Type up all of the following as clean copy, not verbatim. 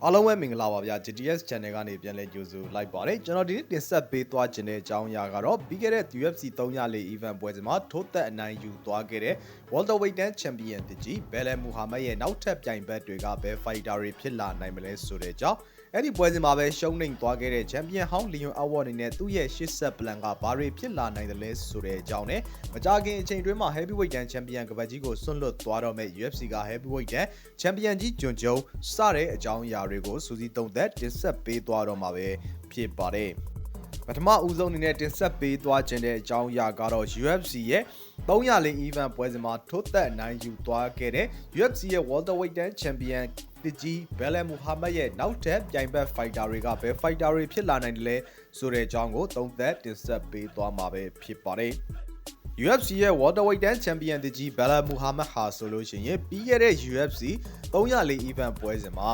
အားလုံးပဲမင်္ဂလာပါဗျာ GTS Channel ကနေပြန်လည်ကြိုဆိုလိုက်ပါတယ်ကျွန်တော်ဒီနေ့တင်ဆက်ပေးသွားခြင်းတဲ့အကြောင်းအရာကတော့ပြီးခဲ့တဲ့ UFC 304 event ပွဲစဉ်မှာထိုးသက်အနိုင်ယူသွားခဲ့တဲ့ Welterweight Champion တကြီး Belal Muhammad ရဲ့နောက်ထပ်ပြိုင်ဘက်တွေကဘယ် fighter တွေဖြစ်လာနိုင်မလဲဆိုတဲ့အကြောင်းအဲ့ဒီပွဲစဉ်မှာပဲရှုံးနိမ့်သွားခဲ့တဲ့ Champion ဟောင်း Leon Edwards အနေနဲ့သူ့ရဲ့ရှေ့ဆက် plan ကဘာတွေဖြစ်လာနိုင်တယ်လဲဆိုတဲ့အကြောင်းနဲ့မကြခင်အချိန်တွင်းမှာ Heavyweight Champion ကပတ်ကြီးကိုဆွန့်လွတ်သွားတော့မဲ့ UFC က Heavyweight Champion ကြီးဂျွန်ဂျုံစတဲ့အကြောင်းအရာတွေကိုစူးစီးသုံးသက်တင်ဆက်ပေးသွားတော့မှာပဲဖြစ်ပါတယ်ပထမဦးဆုံးအနေနဲ့တင်ဆက်ပေးသွားခြင်းတဲ့အကြောင်းအရာကတော့ UFC ရဲ့304 event ပွဲစဉ်မှာထိုးသက်အနိုင်ယူသွားခဲ့တဲ့ UFC ရဲ့ Welterweight Champion တကြီး Belal Muhammad ရဲ့နောက်ထပ်ပြိုင်ဘက် fighter တွေကဘယ် fighter တွေဖြစ်လာနိုင်တယ်လဲဆိုတဲ့အကြောင်းကိုသုံးသက်တင်ဆက်ပေးသွားမှာပဲဖြစ်ပါတယ်UFC ရဲ့ Welterweight Champion တကြီး Belal Muhammad ဟာဆိုလို့ရှိရင်ပြီးခဲ့တဲ့ UFC 304 event ပွဲစဉ်မှာ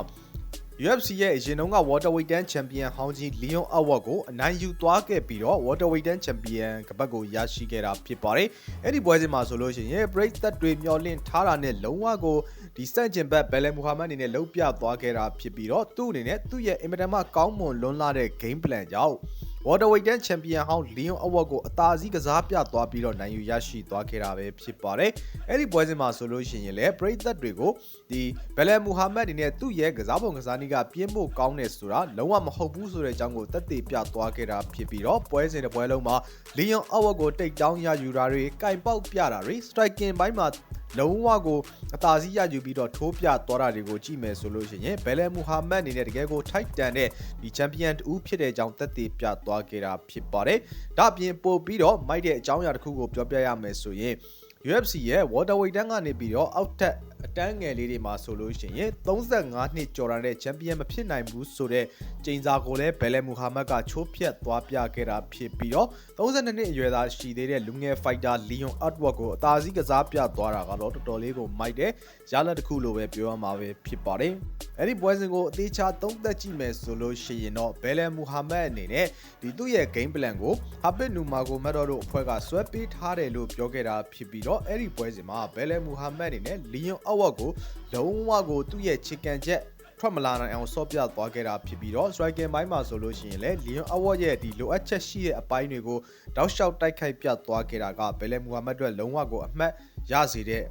UFC ရဲ့အရင်တုန်းက Welterweight Champion ဟောင်းကြီး Leon Edwards ကိုအနိုင်ယူသွားခဲ့ပြီးတော့ Welterweight Champion ကပတ်ကိုရရှိခဲ့တာဖြစ်ပါတယ်။အဲ့ဒီပွဲစဉ်မှာဆိုလို့ရှိရင် break သက်တွေမျောလင့်ထားတာနဲ့လုံးဝကိုဒီစန့်ကျင်ဘက် Belal Muhammad အနေနဲ့လုံးပြသွားခဲ့တာဖြစ်ပြီးတော့သူ့အနေနဲ့သူ့ရဲ့အင်မတန်မှကောင်းမွန်လွန်းလာတဲ့ game plan ကြောင့်Welterweight Champion ဟောင်း Leon Edwards ကိုအသာစီးကစားပြသွားပြီးတော့နိုင်ယူရရှိသွားခဲ့တာပဲဖြစ်ပါတယ်။အဲ့ဒီပွဲစဉ်မှာဆိုလို့ရှိရင်လည်းပရိသတ်တွေကိုဒီ Belal Muhammad အနေနဲ့သူ့ရဲ့ကစားပုံကစားနည်းကပြင်းဖို့ကောင်းတယ်ဆိုတာလုံးဝမဟုတ်ဘူးဆိုတဲ့အကြောင်းကိုသက်သေပြသွားခဲ့တာဖြစ်ပြီးတော့ပွဲစဉ်တစ်ပွဲလုံးမှာ Leon Edwards ကိုတိတ်တောင်းရယူတာတွေကင်ပေါက်ပြတာတွေ striking ဘိုင်းမှာလုံးဝကိုအသာစီးရယူပြီးတော့ထိုးပြသွားတာတွေကိုကြည့်မယ်ဆိုလို့ရှိရင် Belal Muhammad အနေနဲ့တကယ်ကိုထိုက်တန်တဲ့ဒီ champion တူဖြစ်တဲ့အကြောင်းသက်သေပြသွားခဲ့တာဖြစ်ပါတယ်။ဒါ့အပြင်ပို့ပြီးတော့မိုက်တဲ့အကြောင်းအရာတစ်ခုကိုပြောပြရမယ်ဆိုရင်UFC ရဲ့ Welterweight ကနေပြီးတော့အောက်ထက်အတန်းငယ်လေးတွေမှာဆိုလို့ရှိရင်35နှစ်ကျော်တဲ့ champion မဖြစ်နိုင်ဘူးဆိုတဲ့ကျိန်စာကိုလည်း Belal Muhammad ကချိုးဖျက်သွားပြခဲ့တာဖြစ်ပြီးတော့32နှစ်အရွယ်သားရှိသေးတဲ့လူငယ် fighter Leon Edwards ကိုအသာစီးကစားပြသွားတာကတော့တော်တော်လေးကိုမိုက်တဲ့ရလဒ်တစ်ခုလိုပဲပြောရမှာပဲဖြစ်ပါတယ်။အဲ့ဒီပွဲစဉ်ကိုအသေးချာသုံးသပ်ကြည့်မယ်ဆိုလို့ရှိရင်တော့ Belal Muhammad အနေနဲ့ဒီသူ့ရဲ့ game plan ကို Habib Nurmagomedov တို့အဖွဲ့ကဆွဲပေးထားတယ်လို့ပြောခဲ့တာဖြစ်ပြီးတော့အဲ့ဒီပွဲစဉ်မှာ Belal Muhammad အနေနဲ့ Leon Edwards ကိုလုံးဝကိုသူ့ရဲ့ချစ်ကန်ချက်ထွက်မလာနိုင်အောင်ဆော့ပြသွားခဲ့တာဖြစ်ပြီးတော့ striking ဘိုင်းမှာဆိုလို့ရှိရင်လည်း Leon Edwards ရဲ့ဒီလိုအပ်ချက်ရှိတဲ့အပိုင်းတွေကိုတောက်လျှောက်တိုက်ခိုက်ပြသွားခဲ့တာက Belal Muhammad အတွက်လုံးဝကိုအမှတ်ရစေတဲ့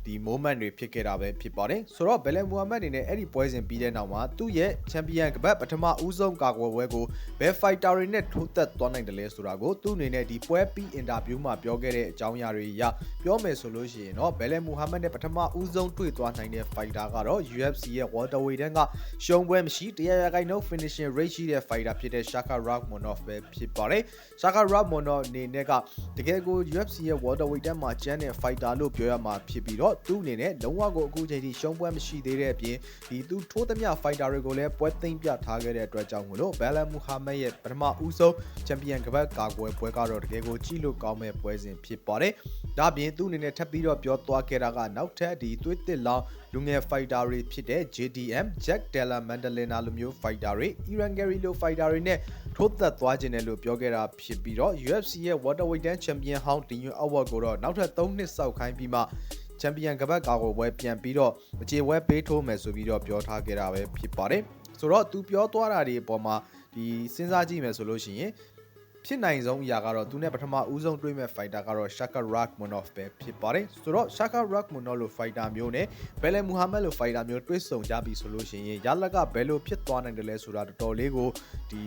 ဒီ moment တွေဖြစ်ခဲ့တာပဲဖြစ်ပါတယ်ဆိုတော့ Belal Muhammad အနေနဲ့အဲ့ဒီပွဲစဉ်ပြီးတဲ့နောက်မှာသူ့ရဲ့ champion ကပတ်ပထမဦးဆုံးကာကွယ်ပွဲကိုဘယ် fighter တွေနဲ့ထိုးသက်သွားနိုင်တယ်လဲဆိုတာကိုသူ့အနေနဲ့ဒီပွဲပြီး interview မှာပြောခဲ့တဲ့အကြောင်းအရာတွေအရပြောမယ်ဆိုလို့ရှိရင်တော့ Belal Muhammad နဲ့ပထမဦးဆုံးတွေ့သွားနိုင်တဲ့ fighter ကတော့ UFC ရဲ့ welterweight ကရှုံးပွဲမရှိ100% finishing rate ရှိတဲ့ fighter ဖြစ်တဲ့ Shavkat Rakhmonov ပဲဖြစ်ပါတယ် Shavkat Rakhmonov အနေနဲ့ကတကယ်ကို UFC ရဲ့ welterweight မှာကျန်းတဲ့ fighter လို့ပြောရမှာဖြစ်ပြီးတော့သူ့အနေနဲ့လုံးဝကိုအခုချိန်ထိရှုံးပွဲမရှိသေးတဲ့အပြင်ဒီသူထိုးသမျှ fighter တွေကိုလည်းပွဲသိမ်းပြထားခဲ့တဲ့အတွက်ကြောင့်မလို့ Belal Muhammad ရဲ့ပထမဦးဆုံး champion ကပတ်ကာကွယ်ပွဲကတော့တကယ်ကိုကြည့်လို့ကောင်းမဲ့ပွဲစဉ်ဖြစ်ပါတယ်။ဒါ့အပြင်သူ့အနေနဲ့ထပ်ပြီးတော့ပြောသွားခဲ့တာကနောက်ထပ်ဒီသွေးတစ်လောင်းလူငယ် fighter တွေဖြစ်တဲ့ JDM Jack Della Maddalena လိုမျိုး fighter တွေ Iran Gary လို fighter တွေနဲ့ထိုးသက်သွားခြင်းတယ်လို့ပြောခဲ့တာဖြစ်ပြီးတော့ UFC ရဲ့ welterweight champion ဟောင်း Leon Edwards ကိုတော့နောက်ထပ်3နှစ်စောက်ခိုင်းပြီးမှchampion ကပတ်ကာကွယ်ပွဲပြန်ပြီးတော့မကြေဝဲပေးထိုးမယ်ဆိုပြီးတော့ပြောထားခဲ့တာပဲဖြစ်ပါတယ်ဆိုတော့သူပြောသွားတာတွေအပေါ်မှာဒီစဉ်းစားကြည့်မယ်ဆိုလို့ရှိရင်ဖြစ်နိုင်ဆုံးအရာကတော့သူနဲ့ပထမဦးဆုံးတွေ့မဲ့ fighter ကတော့ Shavkat Rakhmonov ပဲဖြစ်ပါတယ်ဆိုတော့ Shavkat Rakhmonov လို fighter မျိုးနဲ့ Belal Muhammad လို fighter မျိုးတွေ့ဆုံကြပြီဆိုလို့ရှိရင်ရလကဘယ်လိုဖြစ်သွားနိုင်တယ်လဲဆိုတာတော်တော်လေးကိုဒီ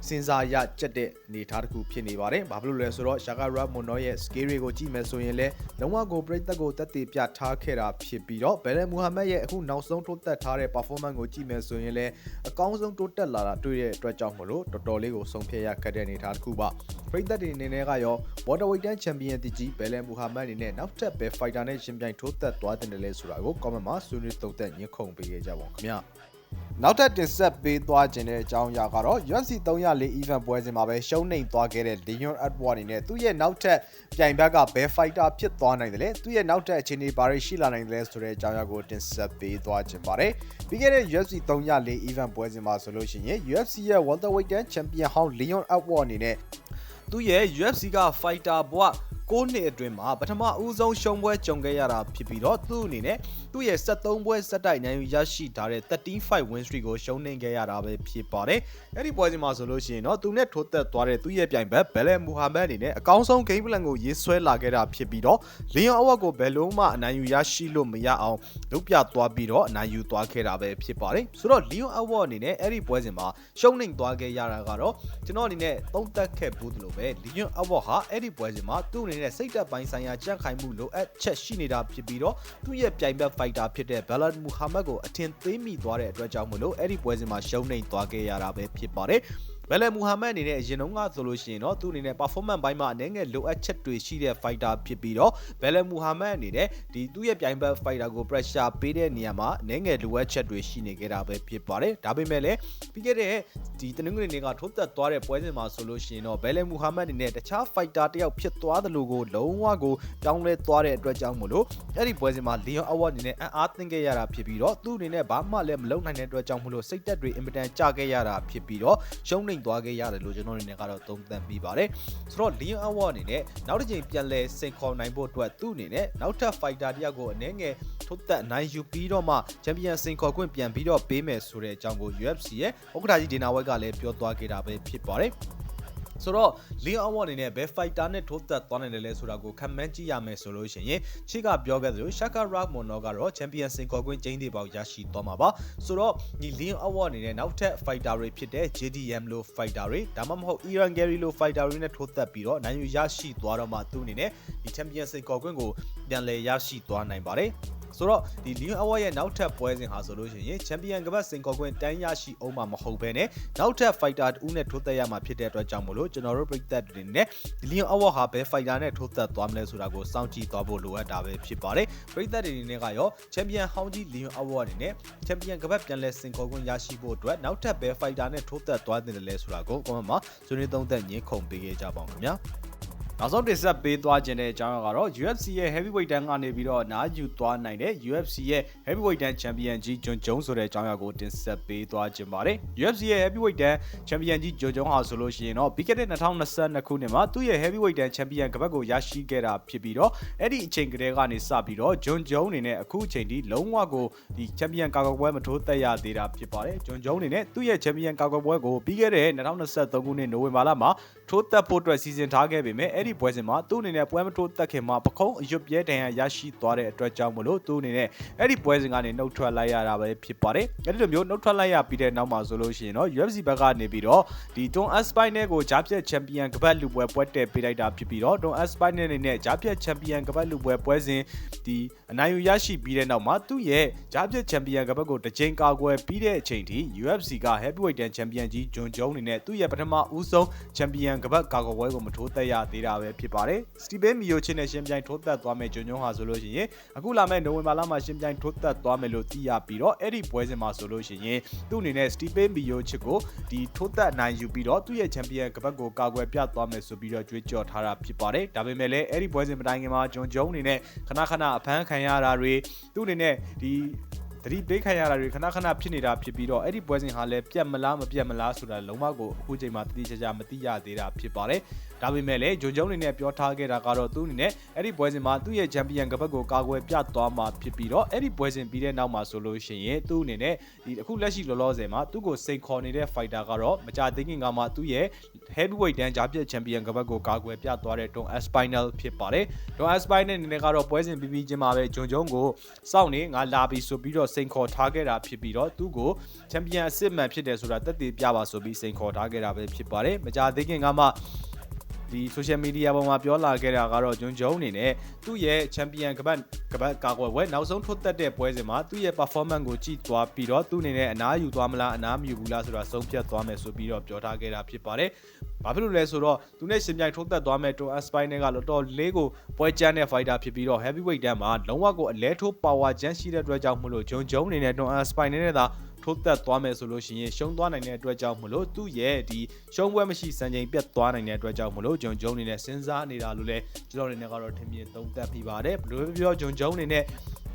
စဉ်းစားရကြက်တဲ့အနေအထားတစ်ခုဖြစ်နေပါတယ်ဘာဖြစ်လို့လဲဆိုတော့ Shavkat Rakhmonov ရဲ့ skill တွေကိုကြည့်မယ်ဆိုရင်လည်းလုံးဝကိုပြိသက်ကိုတက်တည်ပြထားခဲ့တာဖြစ်ပြီးတော့ Belal Muhammad ရဲ့အခုနောက်ဆုံးထိုးသက်ထားတဲ့ performance ကိုကြည့်မယ်ဆိုရင်လည်းအကောင်းဆုံးတိုးတက်လာတာတွေ့တဲ့အတွက်ကြောင့်မလို့တော်တော်လေးကိုဆုံးဖြတ်ရခက်တဲ့အနေအထားတစ်ခုပါပရိသတ်တွေအနေနဲ့ကရော welterweight champion တကြီး Belal Muhammad အနေနဲ့နောက်ထပ်ပဲ fighter နဲ့ရှင်ပြိုင်ထိုးသက်သွားတယ်လဲဆိုတာကို comment မှာဆွေးနွေးသုံးသပ်ညှိခုံပေးခဲ့ကြပါဦးခင်ဗျာနောက်ထပ်တင်ဆက်ပေးသွားခြင်းတဲ့အကြောင်းအရာကတော့ UFC 304 event ပွဲစဉ်မှာပဲရှုံးနိမ့်သွားခဲ့တဲ့ Leon Edwards အနေနဲ့သူ့ရဲ့နောက်ထပ်ပြိုင်ဘက်ကဘယ် fighter ဖြစ်သွားနိုင်တယ်လဲသူ့ရဲ့နောက်ထပ်အခြေအနေဘာတွေရှိလာနိုင်တယ်လဲဆိုတဲ့အကြောင်းအရာကိုတင်ဆက်ပေးသွားခြင်းပါတယ်ပြီးခဲ့တဲ့ UFC 304 event ပွဲစဉ်မှာဆိုလို့ရှိရင် UFC ရဲ့ welterweight champion ဟောင်း Leon Edwards အနေနဲ့သူ့ရဲ့ UFC က fighter ဘဝ 9 နှစ်အတွင်းမှာပထမဦးဆုံးရှုံးပွဲကြုံခဲ့ရတာဖြစ်ပြီးတော့သူ့အနေနဲ့သူ့ရဲ့73ပွဲဆက်တိုက်နိုင်ယူရရှိထားတဲ့13-5 win streak ကိုရှုံးနိမ့်ခဲ့ရတာပဲဖြစ်ပါတယ်။အဲ့ဒီပွဲစဉ်မှာဆိုလို့ရှိရင်တော့သူနဲ့ထိုးသက်သွားတဲ့သူ့ရဲ့ပြိုင်ဘက်ဘယ်လယ်မူဟာမက်အနေနဲ့အကောင်းဆုံး game plan ကိုရေးဆွဲလာခဲ့တာဖြစ်ပြီးတော့လီယွန်အဝတ်ကိုဘယ်လုံးမှအနိုင်ယူရရှိလို့မရအောင်လုပ်ပြသွားပြီးတော့အနိုင်ယူသွားခဲ့တာပဲဖြစ်ပါတယ်။ဆိုတော့လီယွန်အဝတ်အနေနဲ့အဲ့ဒီပွဲစဉ်မှာရှုံးနိမ့်သွားခဲ့ရတာကတော့ကျွန်တော်အနေနဲ့သုံးသပ်ခဲ့ဘူးလို့ပဲလီယွန်အဝတ်ဟာအဲ့ဒီပွဲစဉ်မှာသူ့အနေနဲ့စိတ်သက်ပိုင်းဆိုင်ရာကြန့်ခိုင်မှုလိုအပ်ချက်ရှိနေတာဖြစ်ပြီးတော့သူ့ရဲ့ပြိုင်ဘက်ဖိုက်တာဖြစ်တဲ့ဘယ်လယ်မူဟာမက်ကိုအထင်သေးမိသွားတဲ့အတွက်ကြောင့်မလို့အဲ့ဒီပွဲစဉ်မှာရှုံးနိမ့်သွားခဲ့ရတာပဲဖြစ်ပါတယ်ဘယ်လယ်မူဟာမက်အနေနဲ့အရင်တုန်းကဆိုလို့ရှိရင်တော့သူ့အနေနဲ့ performance ဘိုင်းမှာအနေငယ်လိုအပ်ချက်တွေရှိတဲ့ fighter ဖြစ်ပြီးတော့ဘယ်လယ်မူဟာမက်အနေနဲ့ဒီသူ့ရဲ့ပြိုင်ဘက် fighter ကို pressure ပေးတဲ့နေရာမှာအနေငယ်လိုအပ်ချက်တွေရှိနေကြတာပဲဖြစ်ပါတယ်ဒါပေမဲ့လည်းပြီးခဲ့တဲ့ဒီတနင်္ဂနွေနေ့ကထိုးသက်သွားတဲ့ပွဲစဉ်မှာဆိုလို့ရှိရင်တော့ဘယ်လယ်မူဟာမက်အနေနဲ့တခြား fighter တယောက်ဖြစ်သွားသလိုကိုလုံးဝကိုပြောင်းလဲသွားတဲ့အတွက်ကြောင့်မို့လို့အဲ့ဒီပွဲစဉ်မှာလီယွန်အဝတ်အနေနဲ့အားသင်ခဲ့ရတာဖြစ်ပြီးတော့သူ့အနေနဲ့ဘာမှလည်းမလုပ်နိုင်တဲ့အတွက်ကြောင့်မို့လို့စိတ်သက်တွေအင်မတန်ကြခဲ့ရတာဖြစ်ပြီးတော့ရှုံးနိမ့်သွားခဲ့ရတယ်လို့ကျွန်တော်အနေနဲ့ကတော့သုံးသပ်ပြီးပါတယ်ဆိုတော့ Leon Award အနေနဲ့နောက်တစ်ချိန်ပြန်လဲစိန်ခေါ်နိုင်ဖို့အတွက်သူ့အနေနဲ့နောက်ထပ် fighter တယောက်ကိုအနေငယ်ထုတ်သက်နိုင်ယူပြီးတော့မှ champion စိန်ခေါ်ခွင့်ပြန်ပြီးတော့ပေးမယ်ဆိုတဲ့အကြောင်းကို UFC ရဲ့ဥက္ကဋ္ဌကြီးဒေနာဝက်ကလည်းပြောသွားခဲ့တာပဲဖြစ်ပါတယ်ဆိုတော့ Leon Award အနေနဲ့ဘယ် fighter နဲ့ထိုးသက်သွားနိုင်တယ်လဲဆိုတာကိုခံမှန်းကြည့်ရမယ်ဆိုလို့ရှိရင်ချစ်ကပြောခဲ့သလို Shaka Rahmonov ကတော့ champion စိန်ခေါ်ခွင့်ကျင်းသေးပေါက်ရရှိသွားမှာပါဆိုတော့ဒီ Leon Award အနေနဲ့နောက်ထပ် fighter တွေဖြစ်တဲ့ JDM လို့ fighter တွေဒါမှမဟုတ် Iran Gary လို့ fighter တွေနဲ့ထိုးသက်ပြီးတော့နိုင်ယူရရှိသွားတော့မှသူအနေနဲ့ဒီ champion စိန်ခေါ်ခွင့်ကိုပြန်လည်ရရှိသွားနိုင်ပါတယ်ဆိုတော့ဒီ Leon Award ရဲ့နောက်ထပ်ပွဲစဉ်ဟာဆိုလို့ရှိရင် Champion ကပတ်စိန်ခေါ်ခွင့်တန်းရရှိအောင်မှာမဟုတ်ဘဲနဲ့နောက်ထပ် fighter တူးနဲ့ထိုးသက်ရမှာဖြစ်တဲ့အတွက်ကြောင့်မလို့ကျွန်တော်တို့ပြည်သက်တွေနဲ့ဒီ Leon Award ဟာဘယ် fighter နဲ့ထိုးသက်သွားမလဲဆိုတာကိုစောင့်ကြည့်သွားဖို့လိုအပ်တာပဲဖြစ်ပါတယ်ပြည်သက်တွေနဲ့ကရော Champion ဟောင်းကြီး Leon Award အနေနဲ့ Champion ကပတ်ပြန်လဲစိန်ခေါ်ခွင့်ရရှိဖို့အတွက်နောက်ထပ်ဘယ် fighter နဲ့ထိုးသက်သွားတယ်လဲဆိုတာကို comment မှာဆွေးနွေးသုံးသပ်ညှင်းခုန်ပေးခဲ့ကြပါဦးခင်ဗျာနောက်ဆုံးတင်ဆက်ပေးသွားခြင်းတဲ့အကြောင်းကတော့ UFC ရဲ့ heavyweight တန်းကနေပြီးတော့နားယူသွားနိုင်တဲ့ UFC ရဲ့ heavyweight တန်း champion ကြီးဂျွန်ဂျုံဆိုတဲ့အကြောင်းအရာကိုတင်ဆက်ပေးသွားခြင်းပါတယ် UFC ရဲ့ heavyweight တန်း champion ကြီးဂျွန်ဂျုံဟာဆိုလို့ရှိရင်တော့ပြီးခဲ့တဲ့2022ခုနှစ်မှာသူ့ရဲ့ heavyweight တန်း champion ကပတ်ကိုရရှိခဲ့တာဖြစ်ပြီးတော့အဲ့ဒီအချိန်ကတည်းကနေစပြီးတော့ဂျွန်ဂျုံအနေနဲ့အခုအချိန်ထိလုံးဝကိုဒီ champion ကာကွယ်ပွဲမထိုးသက်ရသေးတာဖြစ်ပါတယ်ဂျွန်ဂျုံအနေနဲ့သူ့ရဲ့ champion ကာကွယ်ပွဲကိုပြီးခဲ့တဲ့2023ခုနှစ်နိုဝင်ဘာလမှာထိုးသက်ဖို့အတွက်စီစဉ်ထားခဲ့ပေမဲ့အဲ့ဒီပွဲစဉ်မှာသူ့အနေနဲ့ပွဲမထိုးသက်ခင်မှာပခုံးအရွတ်ပြဲတန်ရရရှိသွားတဲ့အတွက်ကြောင့်မလို့သူ့အနေနဲ့အဲ့ဒီပွဲစဉ်ကနေနှုတ်ထွက်လိုက်ရတာပဲဖြစ်ပါတယ်အဲ့ဒီလိုမျိုးနှုတ်ထွက်လိုက်ရပြီးတဲ့နောက်မှာဆိုလို့ရှိရင်တော့ UFC ဘက်ကနေပြီးတော့ဒီ Don Aspinall နဲ့ကိုဂျားပြက်ချန်ပီယံကပတ်လူပွဲတည့်ပေးလိုက်တာဖြစ်ပြီးတော့ Don Aspinall နဲ့ဂျားပြက်ချန်ပီယံကပတ်လူပွဲစဉ်ဒီအနိုင်ယူရရှိပြီးတဲ့နောက်မှာသူ့ရဲ့ဂျားပြက်ချန်ပီယံကပတ်ကိုတစ်ချိန်ကာကွယ်ပြီးတဲ့အချိန်ထိ UFC က heavyweight တန်းချန်ပီယံကြီးဂျွန်ဂျုံအနေနဲ့သူ့ရဲ့ပထမဦးဆုံးချန်ပီယံကပတ်ကာကွယ်ပွဲကိုမထိုးသက်ရသေးတာပဲဖြစ်ပါတယ်စတီဗင်မီယိုချစ်နဲ့ရှင်ပြိုင်ထိုးသက်သွားမယ်ဂျွန်ဂျုံဟာဆိုလို့ရှိရင်အခုလာမယ့်နိုဝင်ဘာလမှာရှင်ပြိုင်ထိုးသက်သွားမယ်လို့သိရပြီးတော့အဲ့ဒီပွဲစဉ်မှာဆိုလို့ရှိရင်သူ့အနေနဲ့စတီဗင်မီယိုချစ်ကိုဒီထိုးသက်နိုင်ယူပြီးတော့သူ့ရဲ့ချန်ပီယံကပတ်ကိုကာကွယ်ပြသွားမယ်ဆိုပြီးတော့ကြွေးကြော်ထားတာဖြစ်ပါတယ်ဒါပေမဲ့လည်းအဲ့ဒီပွဲစဉ်မတိုင်ခင်မှာဂျွန်ဂျုံအနေနဲ့ခဏအဖမ်းခံရတာတွေသူ့အနေနဲ့ဒီတတိပေးခံရတာတွေခဏဖြစ်နေတာဖြစ်ပြီးတော့အဲ့ဒီပွဲစဉ်ဟာလည်းပြတ်မလားမပြတ်မလားဆိုတာလုံးဝကိုအခုချိန်မှာတတိကျကျမသိရသေးတာဖြစ်ပါတယ်ဒါပေမဲ့လည်းဂျွန်ဂျုံအနေနဲ့ပြောထားခဲ့တာကတော့သူ့အနေနဲ့အဲ့ဒီပွဲစဉ်မှာသူ့ရဲ့ချန်ပီယံကပတ်ကိုကာကွယ်ပြသွားမှာဖြစ်ပြီးတော့အဲ့ဒီပွဲစဉ်ပြီးတဲ့နောက်မှာဆိုလို့ရှိရင်သူ့အနေနဲ့ဒီအခုလက်ရှိလောလောဆယ်မှာသူ့ကိုစိန်ခေါ်နေတဲ့ fighter ကတော့မကြသေးခင်ကမှသူ့ရဲ့ heavyweight တန်းဂျားပြက်ချန်ပီယံကပတ်ကိုကာကွယ်ပြသွားတဲ့ Don Aspinall ဖြစ်ပါတယ် Don Aspinall အနေနဲ့ကတော့ပွဲစဉ်ပြီးချင်းမှာပဲဂျွန်ဂျုံကိုစောင့်နေငါလာပြီဆိုပြီးတော့စိန်ခေါ်ထားခဲ့တာဖြစ်ပြီးတော့သူ့ကိုချန်ပီယံအစစ်မှန်ဖြစ်တယ်ဆိုတာသက်သေပြပါဆိုပြီးစိန်ခေါ်ထားခဲ့တာပဲဖြစ်ပါတယ်မကြသေးခင်ကမှဒီ social media ပေါ်မှာပြောလာခဲ့တာကတော့ဂျွန်ဂျုံအနေနဲ့သူ့ရဲ့ champion ကပတ်ကာကွယ်ပွဲနောက်ဆုံးထိုးသက်တဲ့ပွဲစဉ်မှာသူ့ရဲ့ performance ကိုကြည့်သွားပြီးတော့သူ့အနေနဲ့အနားယူသွားမလားအနားမယူဘူးလားဆိုတာဆုံးဖြတ်သွားမယ်ဆိုပြီးတော့ပြောထားခဲ့တာဖြစ်ပါတယ်ဘာဖြစ်လို့လဲဆိုတော့သူနဲ့ရှင်ပြိုင်ထိုးသက်သွားမဲ့ Don Aspinall ကတော်တော်လေးကိုပွဲကျန်းတဲ့ fighter ဖြစ်ပြီးတော့ heavyweight တန်းမှာလုံးဝကိုအလဲထိုး power ကျန်းရှိတဲ့အတွက်ကြောင့်မလို့ဂျွန်ဂျုံအနေနဲ့ Don Aspinall နဲ့သာထိုးသက်သွားမယ်ဆိုလို့ရှိရင်ရှုံးသွားနိုင်တဲ့အတွက်ကြောင့်မလို့သူ့ရဲ့ဒီရှုံးပွဲမရှိစံချိန်ပြတ်သွားနိုင်တဲ့အတွက်ကြောင့်မလို့ဂျွန်ဂျုံအနေနဲ့စဉ်းစားနေတာလို့လဲကျွန်တော်အနေနဲ့ကတော့ထင်မြင်သုံးသပ်ပြီးပါတယ်ဘယ်လိုပြောဂျွန်ဂျုံအနေနဲ့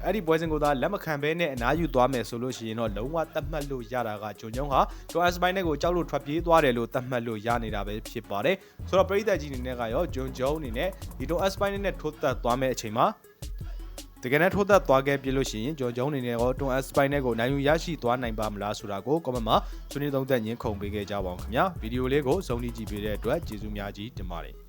အဲ့ဒီပွဲစဉ်ကိုသာလက်မခံဘဲနဲ့အနားယူသွားမယ်ဆိုလို့ရှိရင်တော့လုံးဝသတ်မှတ်လို့ရတာကဂျွန်ဂျုံဟာတွန်အက်စပိုင်းနဲ့ကိုကြောက်လို့ထွက်ပြေးသွားတယ်လို့သတ်မှတ်လို့ရနေတာပဲဖြစ်ပါတယ်ဆိုတော့ပရိသတ်ကြီးအနေနဲ့ကရောဂျွန်ဂျုံအနေနဲ့ဒီတွန်အက်စပိုင်းနဲ့ထိုးသက်သွားမယ့်အချိန်မှာတကယ်နဲ့ထိုးသက်သွားခဲ့ပြလို့ရှိရင်ဂျွန်ဂျုံအနေနဲ့ရောတွန်အက်စပိုင်းနဲ့ကိုနိုင်ယူရရှိသွားနိုင်ပါမလားဆိုတာကို comment မှာဆွေးနွေးသုံးသပ်ညှင်းခုန်ပေးခဲ့ကြပါအောင်ခင်ဗျာဗီဒီယိုလေးကိုစုံလည်ကြည့်ပေးတဲ့အတွက်ကျေးဇူးများကြီးတင်ပါတယ်